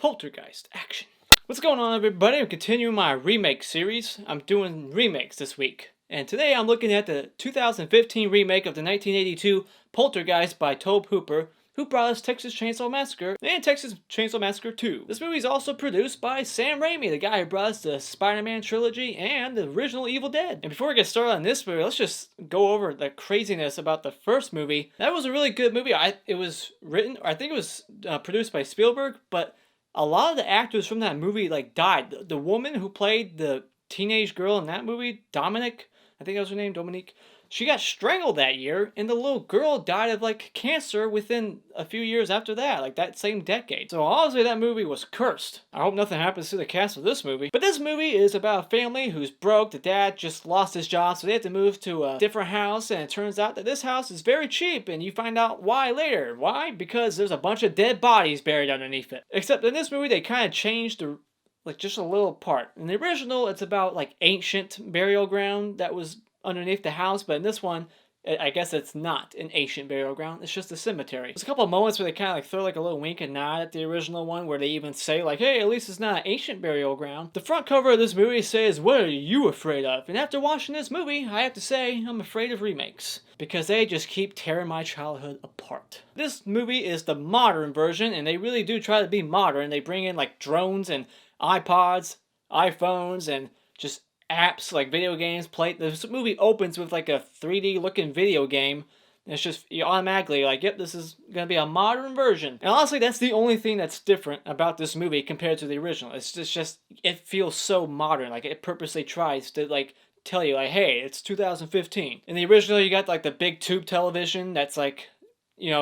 Poltergeist action. What's going on, everybody? I'm continuing my remake series. I'm doing remakes this week. And today I'm looking at the 2015 remake of the 1982 Poltergeist by Tobe Hooper, who brought us Texas Chainsaw Massacre and Texas Chainsaw Massacre 2. This movie is also produced by Sam Raimi, the guy who brought us the Spider-Man trilogy and the original Evil Dead. And before we get started on this movie, let's just go over the craziness about the first movie. That was a really good movie. It was written, or I think it was produced by Spielberg, but a lot of the actors from that movie died. The woman who played the teenage girl in that movie, Dominique, I think that was her name, Dominique. She got strangled that year, and the little girl died of cancer within a few years after that, that same decade. So obviously that movie was cursed. I hope nothing happens to the cast of this movie. But this movie is about a family who's broke. The dad just lost his job, so they have to move to a different house, and it turns out that this house is very cheap, and you find out why later. Why? Because there's a bunch of dead bodies buried underneath it. Except in this movie, they kind of changed the just a little part. In the original, it's about ancient burial ground that was underneath the house, but in this one, I guess it's not an ancient burial ground, it's just a cemetery. There's a couple of moments where they kind of throw a little wink and nod at the original one, where they even say hey, at least it's not an ancient burial ground. The front cover of this movie says, "What are you afraid of?" And after watching this movie, I have to say, I'm afraid of remakes, because they just keep tearing my childhood apart. This movie is the modern version, and they really do try to be modern. They bring in drones and iPods, iPhones, and just apps video games. This movie opens with a 3D looking video game. And it's just, you automatically yep, this is gonna be a modern version. And honestly, that's the only thing that's different about this movie compared to the original. It's just it feels so modern. It purposely tries to tell you hey, it's 2015. In the original, you got the big tube television that's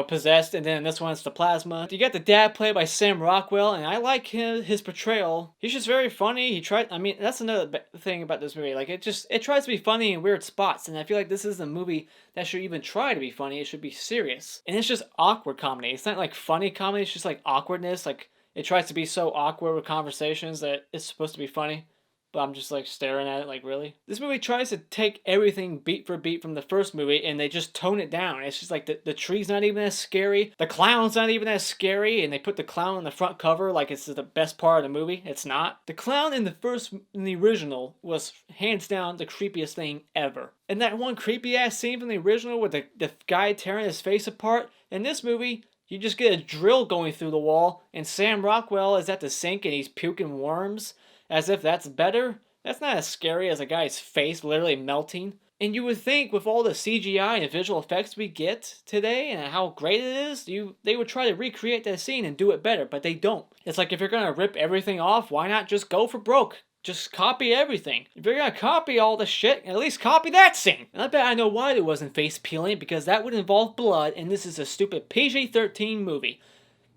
possessed, and then in this one it's the plasma. You got the dad played by Sam Rockwell, and I like his portrayal. He's just very funny. That's another thing about this movie. It tries to be funny in weird spots, and I feel like this is a movie that should even try to be funny. It should be serious. And it's just awkward comedy. It's not funny comedy, it's just awkwardness. It tries to be so awkward with conversations that it's supposed to be funny. But I'm just staring at it really? This movie tries to take everything beat for beat from the first movie, and they just tone it down. It's just the tree's not even as scary. The clown's not even as scary, and they put the clown on the front cover like it's the best part of the movie. It's not. The clown in the original was hands down the creepiest thing ever. And that one creepy ass scene from the original with the guy tearing his face apart, in this movie, you just get a drill going through the wall, and Sam Rockwell is at the sink and he's puking worms. As if that's better? That's not as scary as a guy's face literally melting. And you would think with all the CGI and visual effects we get today and how great it is, they would try to recreate that scene and do it better, but they don't. It's if you're gonna rip everything off, why not just go for broke? Just copy everything. If you're gonna copy all the shit, at least copy that scene. And I bet I know why it wasn't face peeling, because that would involve blood, and this is a stupid PG-13 movie.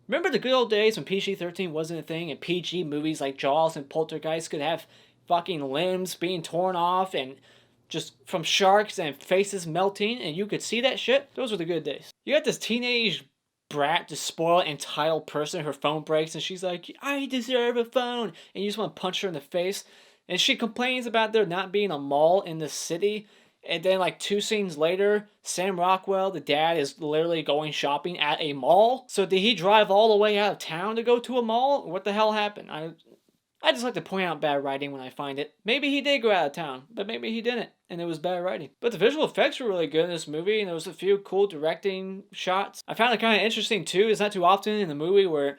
Remember the good old days when PG-13 wasn't a thing, and PG movies like Jaws and Poltergeist could have fucking limbs being torn off and just from sharks and faces melting, and you could see that shit? Those were the good days. You got this teenage brat to spoil an entitled person. Her phone breaks and she's like, "I deserve a phone," and you just want to punch her in the face. And she complains about there not being a mall in the city. And then 2 scenes later, Sam Rockwell, the dad, is literally going shopping at a mall. So did he drive all the way out of town to go to a mall? What the hell happened? I just like to point out bad writing when I find it. Maybe he did go out of town, but maybe he didn't, and it was bad writing. But the visual effects were really good in this movie, and there was a few cool directing shots. I found it kind of interesting too. It's not too often in the movie where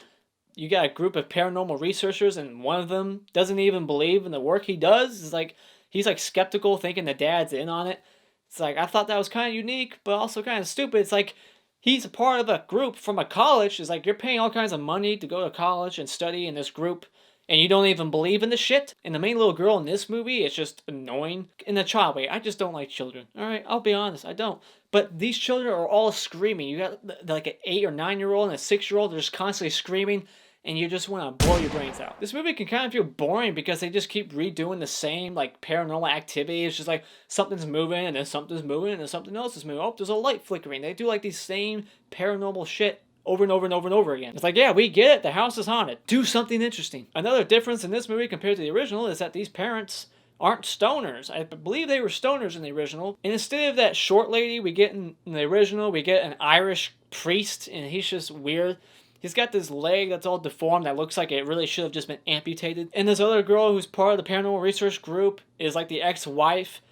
you got a group of paranormal researchers and one of them doesn't even believe in the work he does. It's he's skeptical, thinking the dad's in on it. It's I thought that was kind of unique, but also kind of stupid. It's he's a part of a group from a college. It's you're paying all kinds of money to go to college and study in this group, and you don't even believe in the shit. And the main little girl in this movie is just annoying. In the child way, I just don't like children. Alright, I'll be honest, I don't. But these children are all screaming. You got an 8 or 9-year-old and a 6-year-old, they're just constantly screaming, and you just want to blow your brains out. This movie can kind of feel boring because they just keep redoing the same paranormal activity. It's just something's moving, and then something's moving, and then something else is moving. Oh, there's a light flickering. They do these same paranormal shit over and over and over and over again. It's yeah, we get it, the house is haunted. Do something interesting. Another difference in this movie compared to the original is that these parents aren't stoners. I believe they were stoners in the original. And instead of that short lady we get in the original, we get an Irish priest, and he's just weird. He's got this leg that's all deformed that looks like it really should have just been amputated. And this other girl who's part of the paranormal research group is like the ex-wife.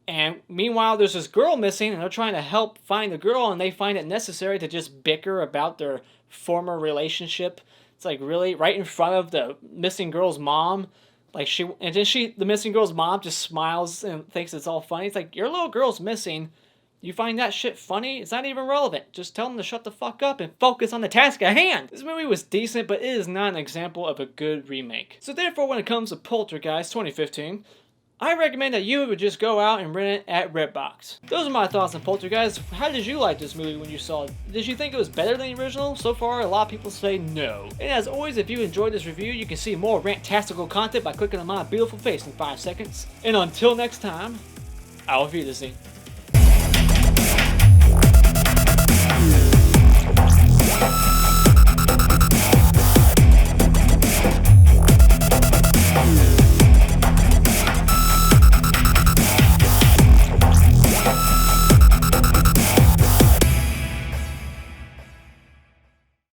And meanwhile, there's this girl missing, and they're trying to help find the girl, and they find it necessary to just bicker about their former relationship. It's like really right in front of the missing girl's mom. Like the missing girl's mom just smiles and thinks it's all funny. It's like, your little girl's missing. You find that shit funny? It's not even relevant. Just tell them to shut the fuck up and focus on the task at hand. This movie was decent, but it is not an example of a good remake. So therefore, when it comes to Poltergeist 2015, I recommend that you would just go out and rent it at Redbox. Those are my thoughts on Poltergeist. How did you like this movie when you saw it? Did you think it was better than the original? So far, a lot of people say no. And as always, if you enjoyed this review, you can see more rantastical content by clicking on my beautiful face in 5 seconds. And until next time, Auf Wiedersehen.